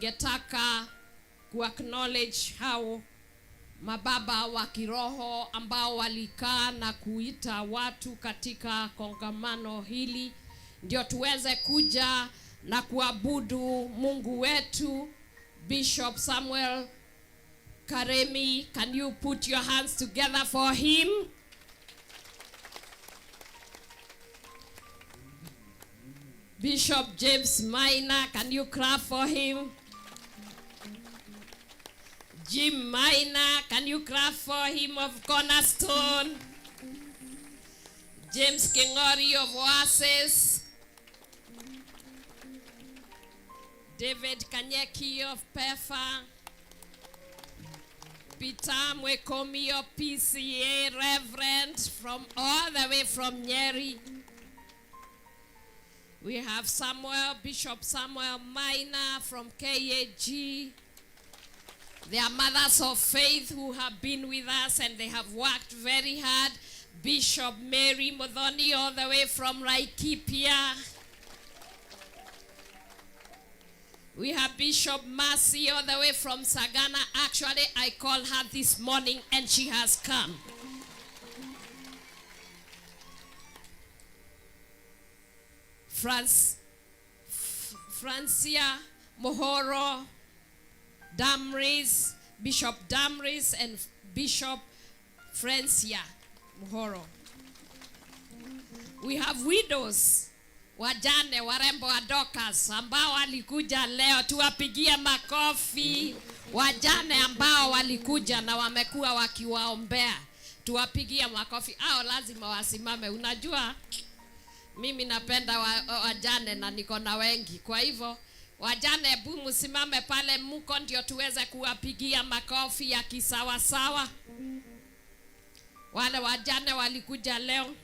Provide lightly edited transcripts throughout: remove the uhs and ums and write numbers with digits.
Ningetaka acknowledge hao mababa wa kiroho ambao walikaa na kuita watu katika kongamano hili ndio tuweze kuja na kuabudu Mungu wetu. Bishop Samuel Karemi, can you put your hands together for him? Bishop James Maina, can you clap for him? Jim Maina, can you clap for him of Cornerstone? James Kingori of Oasis. David Kanyeki of Pefa. Peter Mwekomi of PCA, Reverend from all the way from Nyeri. We have Bishop Samuel Maina from KAG. They are mothers of faith who have been with us and they have worked very hard. Bishop Mary Modhoni all the way from Laikipia. We have Bishop Mercy all the way from Sagana. Actually, I called her this morning and she has come. Francia Mohoro Damris, Bishop Damris and Bishop Francia Mohoro. We have widows, wajane warembo wa Dorcas ambao walikuja leo, tuwapigie makofi. Wajane ambao walikuja na wamekuwa wakiwaombea, tuwapigie makofi. Hao lazima wasimame. Unajua mimi napenda wajane na niko na wengi, kwa hivyo wajane bumu simame pale muko ndio tuweze kuwapigia makofi ya kisawa sawa. Wale wajane walikuja leo,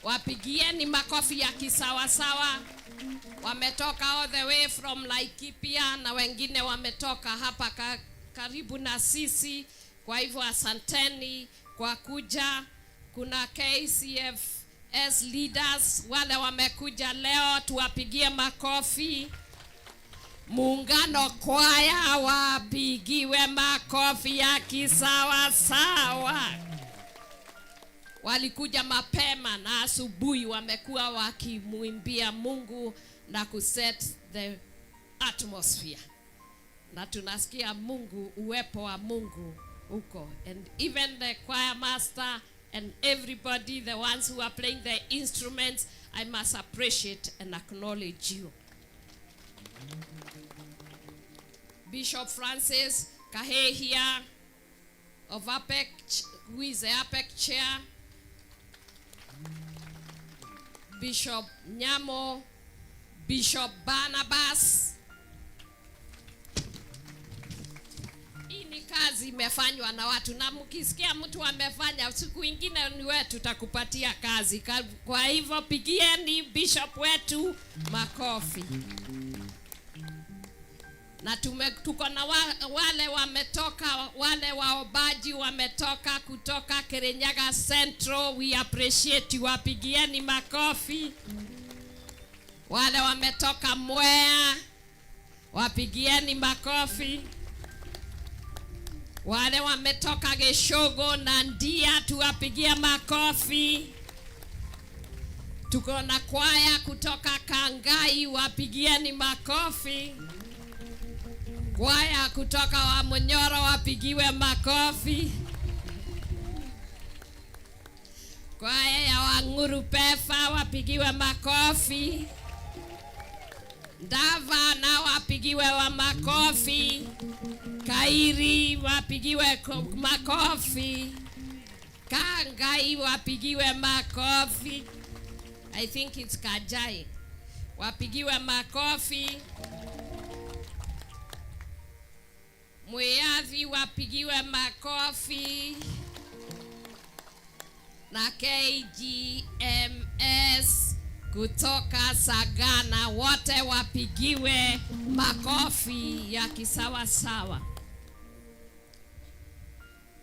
wapigieni makofi ya kisawa sawa. Wametoka all the way from Laikipia na wengine wametoka hapa karibu na sisi. Kwa hivyo asanteni kwa kuja. Kuna KCFS leaders wale wamekuja leo, tuwapigie makofi. Muungano kwaya wapigiwe makofi ya kisawa sawa. Walikuja mapema na asubuhi wamekuwa wakimuimbia Mungu na kuset the atmosphere. Na tunasikia Mungu, uwepo wa Mungu uko. And even the choir master and everybody, the ones who are playing the instruments, I must appreciate and acknowledge you. Bishop Francis Kahehia of APEC, who is the APEC chair. Bishop Nyamo, Bishop Barnabas. Kazi imefanywa na watu, na mkisikia mtu amefanya, siku ingine ni wewe tutakupatia kazi. Kwa hivyo pigieni bishop wetu makofi. Na tuko na wale wametoka, wale waobaji wametoka kutoka Kirinyaga Central. We appreciate you, wapigieni makofi. Wale wametoka Mwea, wapigieni makofi. Wale wametoka Geshogo na Ndia, tuwapigia makofi. Tuko na kwaya kutoka Kangai, wapigieni makofi. Kwaya kutoka Wamonyoro, wapigiwe makofi. Kwaya ya Wanguru Pefa, wapigiwe makofi. Ndava na wapigiwe wa makofi. Kairi wapigiwe makofi. Kangai wapigiwe makofi. I think it's Kajai. Wapigiwe makofi. Muyavi wapigiwe makofi. Na KGMS kutoka Sagana wote wapigiwe makofi ya kisawa sawa.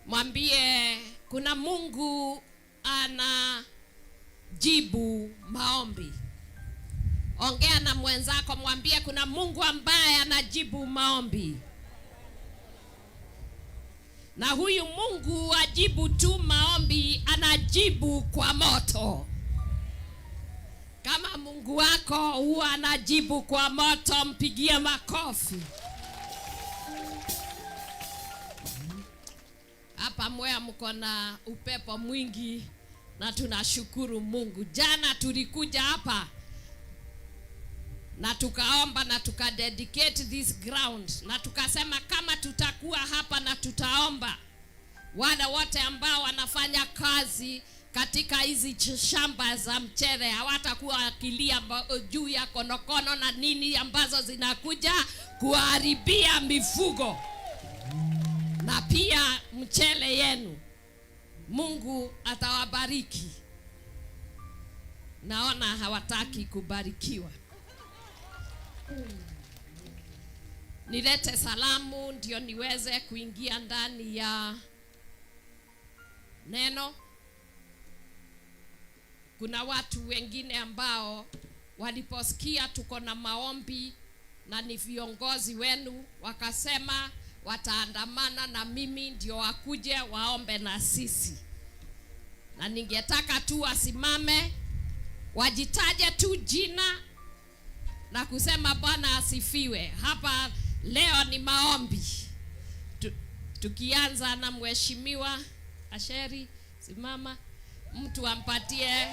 Mwambie kuna Mungu ana jibu maombi. Ongea na mwenzako, mwambie kuna Mungu ambaye anajibu maombi. Na huyu Mungu ajibu tu maombi, anajibu kwa moto. Kama Mungu wako huwa anajibu kwa moto, mpigie makofi. Hapa Mwea mko na upepo mwingi na tunashukuru Mungu. Jana tulikuja hapa na tukaomba na tukadedicate this ground, na tukasema kama tutakuwa hapa na tutaomba, wale wote ambao wanafanya kazi katika hizi shamba za mchele hawatakuwa akilia juu ya konokono na nini ambazo zinakuja kuharibia mifugo na pia mchele yenu. Mungu atawabariki. Naona hawataki kubarikiwa. Nilete salamu ndio niweze kuingia ndani ya neno. Kuna watu wengine ambao waliposikia tuko na maombi na ni viongozi wenu, wakasema wataandamana na mimi ndio wakuje waombe na sisi. Na ningetaka tu wasimame, wajitaje tu jina na kusema Bwana asifiwe. Hapa leo ni maombi. Tukianza na mheshimiwa Asheri, simama. Mtu ampatie.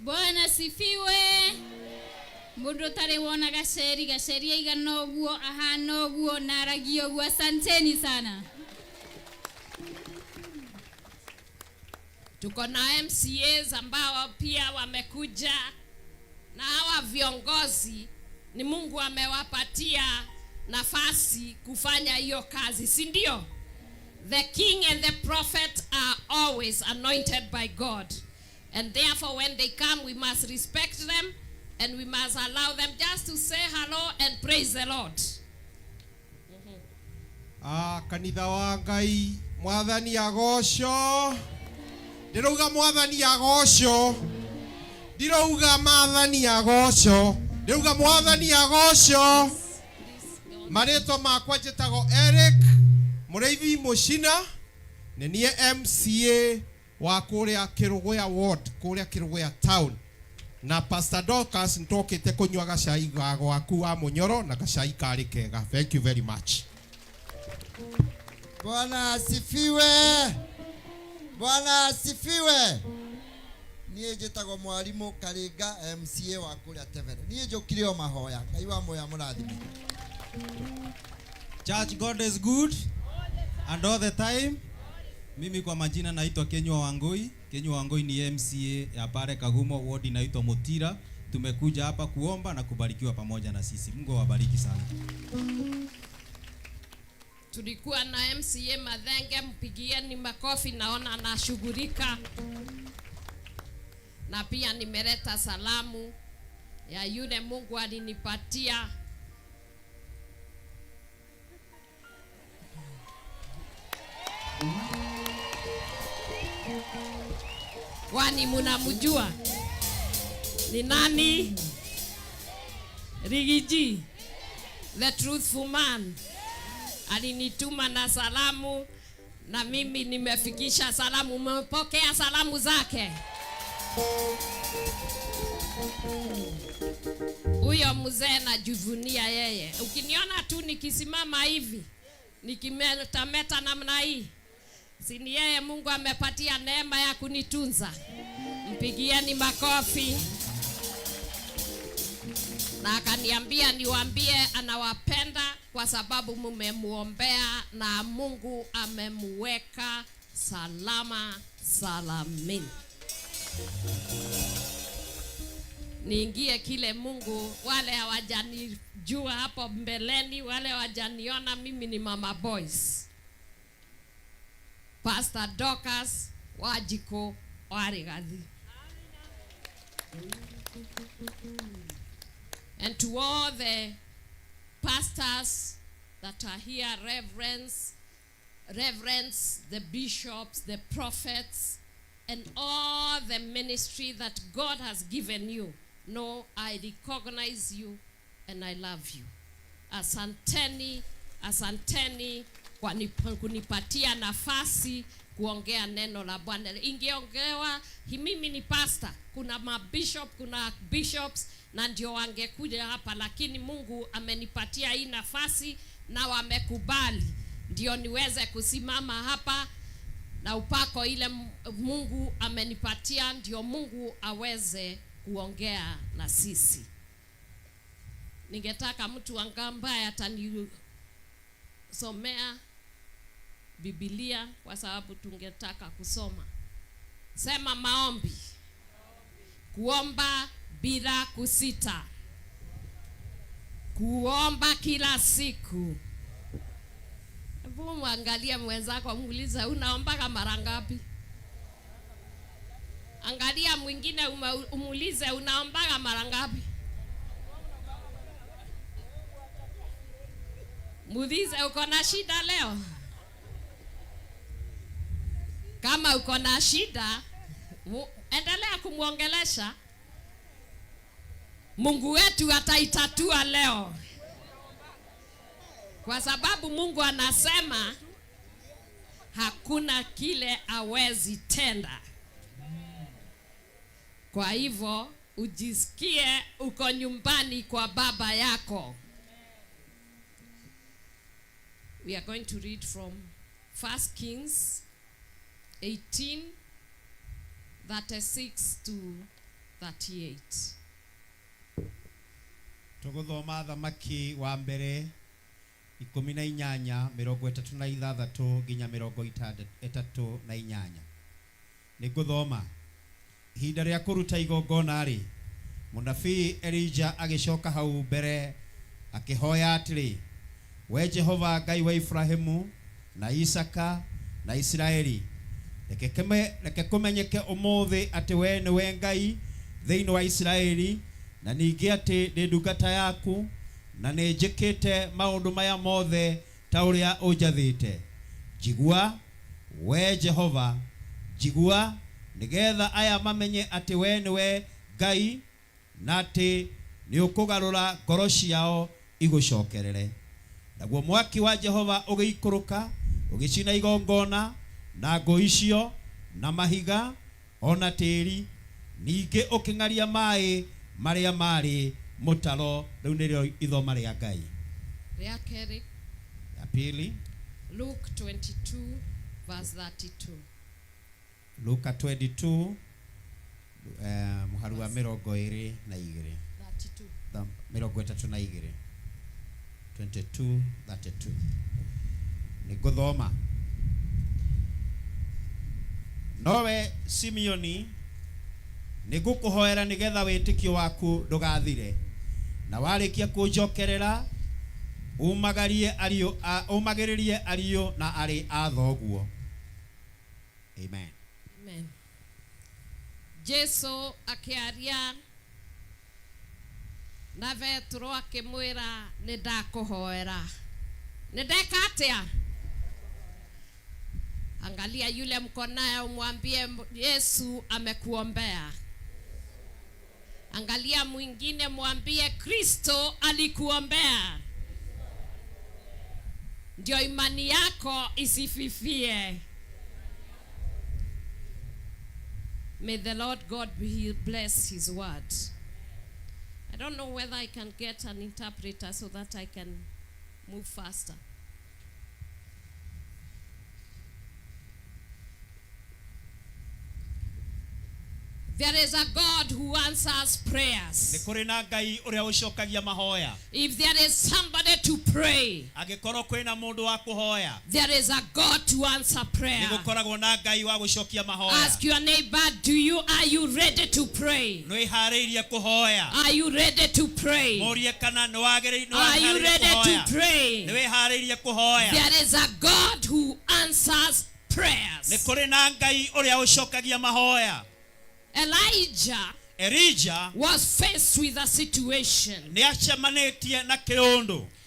Bwana asifiwe. Mundu tare wona gaceri igana oguo ahana oguo naragi oguo. Asanteni sana. Tuko na MCAs ambao pia wamekuja, na hawa viongozi ni Mungu amewapatia nafasi kufanya hiyo kazi, si ndio? The king and the prophet are always anointed by God, and therefore when they come we must respect them and we must allow them just to say hello and praise the Lord. Kanitha wa Ngai, mwathani agocwo. Ndirauga mwathani agocwo. Ndirauga mwathani agocwo. Ndirauga mwathani agocwo. Mareto makwa njetago Eric Mureithi Mucina, ne nie MCA wa kuria Kirugoya ward, kuria Kirugoya town. Na Pastor Dorcas ntokite kunywa gacai gwaku wa Munyoro na gacai kari kega. Thank you very much. Bwana asifiwe. Bwana asifiwe. Niĩ njĩtagwo mwarimu Karinga, MCA wa kuria Tevere. Niĩ njũkire o mahoya. Ngai wa moya mũrathime. Church, God is good and all the time. Mimi kwa majina naitwa Kenywa Wangui. Kenywa Wangui ni MCA ya pale Kagumo ward inaitwa Mutira. Tumekuja hapa kuomba na kubarikiwa pamoja na sisi. Mungu awabariki sana. Tulikuwa na MCA Madhenge, mpigieni makofi, naona anashughulika. Na pia nimeleta salamu ya yule Mungu alinipatia. Wani mnamjua? Ni nani? Rigathi, the truthful man. Alinituma na salamu na mimi nimefikisha salamu. Mmepokea salamu zake? Huyo mzee najivunia yeye. Ukiniona tu nikisimama hivi, nikimetameta namna hii, si ni yeye Mungu amepatia neema ya kunitunza. Mpigieni makofi. Na akaniambia niwaambie anawapenda kwa sababu mmemuombea na Mungu amemuweka salama salamini. Niingie kile Mungu, wale hawajanijua hapo mbeleni, wale hawajaniona, mimi ni Mama Boys. Pastor Dorcas Wajiko wa Rigathi. And to all the pastors that are here, reverends, reverends, the bishops, the prophets, and all the ministry that God has given you, know I recognize you and I love you. Asanteni kwa kunipatia nafasi kuongea neno la Bwana. Ingeongewa mimi ni pastor, kuna mabishop, kuna bishops na ndio wangekuja hapa, lakini Mungu amenipatia hii nafasi na wamekubali ndio niweze kusimama hapa, na upako ile Mungu amenipatia ndio Mungu aweze kuongea na sisi. Ningetaka mtu ambaye atanisomea Biblia kwa sababu tungetaka kusoma. Sema maombi. Kuomba bila kusita. Kuomba kila siku. Hebu muangalia mwenzako, muulize unaomba mara ngapi? Angalia mwingine umuulize unaomba mara ngapi? Muulize uko na shida leo? Kama uko na shida, endelea kumuongelesha. Mungu wetu ataitatua leo. Kwa sababu Mungu anasema hakuna kile hawezi tenda. Kwa hivyo ujisikie uko nyumbani kwa baba yako. We are going to read from 1 Kings 18:36 to 38. Tuguthoma thamaki wa mbere 18:36 nginya 38. Niguthoma. Ihinda rĩa kũruta igongona rĩ, mũnabii Elijah agĩcoka hau mbere akĩhoya atĩrĩ: We Jehova Ngai wa Ibrahimu na Isaka na Israeli, reke kũmenyeke ũmũthĩ atĩ we nĩ we Ngai thĩinĩ wa Israeli, na ningĩ atĩ ndĩ ndungata yaku na nĩ njĩkĩte maũndũ maya mothe ta ũrĩa ũnjathĩte. Njigua we Jehova, njigua nigetha aya mamenye atĩ we nĩ we Ngai na atĩ nĩ ũkũgarũra ngoro ciao igũcokerere. Naguo mwaki wa Jehova ũgĩikũrũka ũgĩcina igongona na ngũ icio na mahiga ona tĩri, ningĩ ũkĩng'aria maĩ marĩa marĩ mũtaro. Rĩu nĩrĩo ithoma rĩa Ngai. Rĩa kerĩ. Ya pili. Luke 22:32. Luka 22 muharu wa 22. 32. 22:32. Niguthoma. Nowe Simeoni, nigukuhoera nigetha wĩtĩkio waku ndũgathire, na warĩkia kũnjokerera umagĩrĩrie ariũ na arĩ a thoguo. Amen. Amen. Jesu akiaria na Petro akimwĩra nĩndakũhoera. Nĩndeka atĩa? Angalia yule mko naye umwambie Yesu amekuombea. Angalia mwingine mwambie Kristo alikuombea. Ndio imani yako isififie. May the Lord God bless his word. I don't know whether I can get an interpreter so that I can move faster. There is a God who answers prayers. If there is somebody to pray, there is a God to answer prayer. Ask your neighbor, are you ready to pray? Are you ready to pray? Are you ready to pray? There is a God who answers prayers. Elijah was faced with a situation.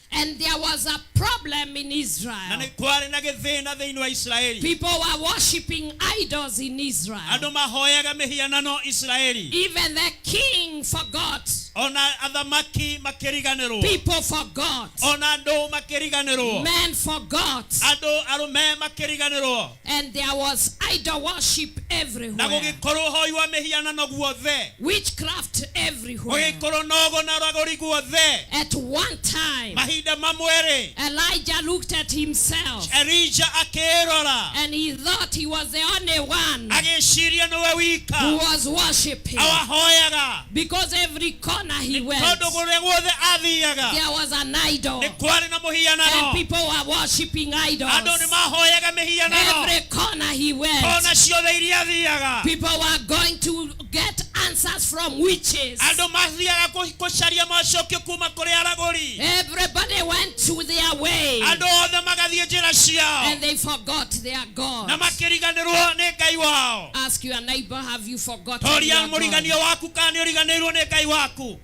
And there was a problem in Na Israel. nĩ kwarĩ na gĩthĩna thĩinĩ wa Isiraeli. People were worshipping idols in Israel. Andũ mahoyaga mĩhianano Isiraeli. Even the king forgot. Ona athamaki makĩriganĩrwo. People forgot. Ona andũ makĩriganĩrwo. Men forgot. Andũ arũme makĩriganĩrwo. And there was idol worship Na everywhere. gũgĩkorwo ũhoi wa mĩhianano guothe. Witchcraft everywhere. Gũgĩkorwo nogo na ragũri guothe. At one time, Mahinda mamwe-rĩ, Elijah looked at himself Elijah akĩrora. and he thought he was the only one Agĩciria nĩwe who wika. was worshiping. Awahoyaga. Because every corner he went, Tondũ kũrĩa guothe athiaga. there was an idol. Nĩ kwarĩ na And mũhianano. people were worshiping Andũ idols. nĩmahoyaga mĩhianano. Every corner he went, Kona ciothe iria athiaga. people were going to get answers from witches. Andũ mathiaga gũcaria macokio kuma kũrĩ aragũri. Everybody went to their way Andũ othe magathiĩ njĩra ciao. and they forgot their God. Na makĩriganĩrwo nĩ Ngai wao. Ask your neighbor, have you forgotten Toria your God? mũriganio waku kana nĩ ũriganĩirwo nĩ Ngai waku.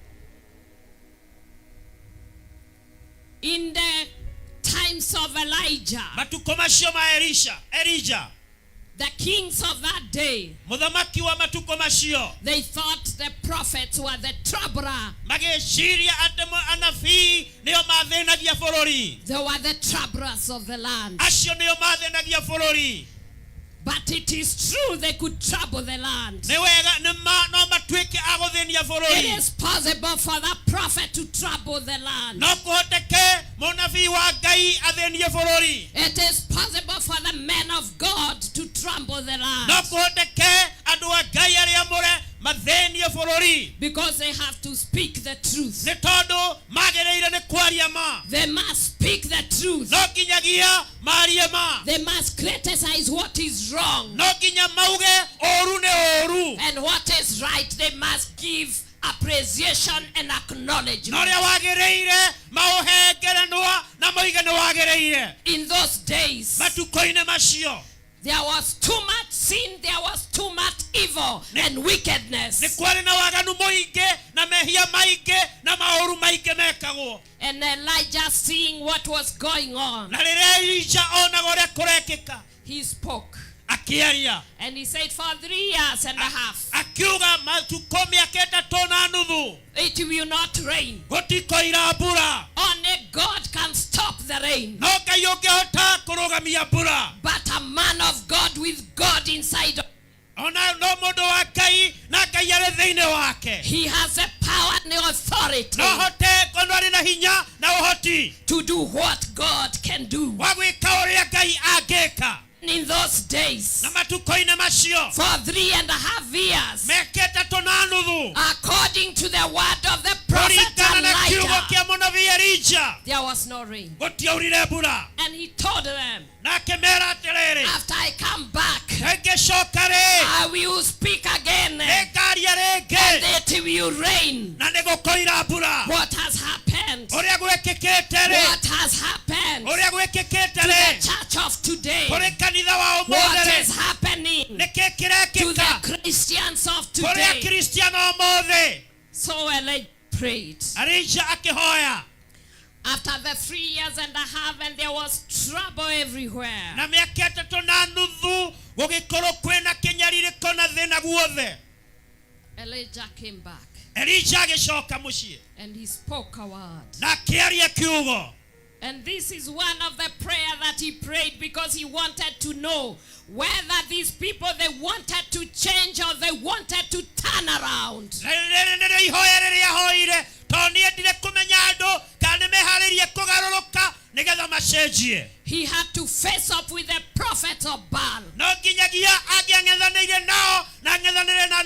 In the times of Elijah, Matukũ macio ma Elijah. the kings of that day, Mũthamaki wa matukũ macio. they thought the prophets were the troubler. Magĩciria atĩ anabii nĩo mathĩnagia bũrũri. They were the troublers of the land. Acio nĩo mathĩnagia bũrũri. But it is true they could trouble the land. Nĩ wega no matuĩke a gũthĩnia It bũrũri. is possible for the prophet to trouble the land. No kũhoteke mũnabii wa Ngai athĩnie bũrũri. It is possible for the men of God to trouble the land. No kũhoteke andũ a Ngai arĩa amũre mathĩnie bũrũri. Because they have to speak the truth. Nĩ tondũ magĩrĩire nĩ kwaria ma. They must speak the truth. No nginyagia marie ma. They must criticize what is wrong. No nginya mauge ũru nĩ ũru. And what is right, they must give appreciation and Na acknowledgement. ũrĩa wagĩrĩire maũhe ngerenwa na moige nĩ wagĩrĩire. In those days, Matukũ-inĩ macio there was too much sin, there was too much evil and nĩ wickedness. kwarĩ na waganu mũingĩ na mehia maingĩ na maũru maingĩ mekagwo. And Elijah, seeing what was going on, Na rĩrĩa Elijah onaga ũrĩa kũrekĩka, he spoke. akĩaria. And he said, for 3 years and a half, Akiuga matukũ mĩaka ĩtatũ na nuthu it will not rain. gũtikoira mbura. Only God can stop the rain. No Ngai ũngĩhota kũrũgamia mbura. But a man of God with God inside of Ona no mũndũ wa Ngai na Ngai arĩ thĩinĩ wake. he has the power and the authority No hote kũndũ arĩ na hinya na ũhoti to do what God can do. wa gwĩka ũrĩa Ngai angĩka. In those days, Na matukũ-inĩ macio for 3.5 years, mĩaka ĩtatũ na nuthu according to the word of the prophet kũringana na kiugo Elijah, kĩa mũnabii Elijah there was no rain. gũtiaurire mbura. And he told them, Na akĩmeera atĩrĩrĩ, after I come back, ngĩcoka-rĩ, I will speak again, and nĩngaria rĩngĩ it will rain. na nĩgũkoira mbura. What has happened? Ũrĩa gwĩkĩkĩte-rĩ, What has happened ũrĩa to gwĩkĩkĩte-rĩ, the church of today? kũrĩ kanitha wa What ũmũthĩ-rĩ, is happening nĩkĩ to kĩrekĩka the Christians of kũrĩ today? akristiano ũmũthĩ? So Elijah prayed. Elijah akĩhoya. After the 3 years and a half, and there was trouble everywhere. Na mĩaka ĩtatũ na nuthu gũgĩkorwo kwĩna kĩnyarirĩko na thĩna guothe. Elijah came back Elijah agĩcoka mũciĩ and he spoke a word. na akĩaria kiugo. And this is one of the prayer that he prayed because he wanted to know whether these people, they wanted to change or they wanted to turn around. Rĩrĩ nĩrĩo ihoya rĩrĩa ahoire tondũ nĩendire kũmenya andũ kana nĩmeharĩirie kũgarũrũka nĩgetha macenjie. He had to face up with the prophets of Baal. No nginyagia angĩang'ethanĩire nao na ang'ethanĩre na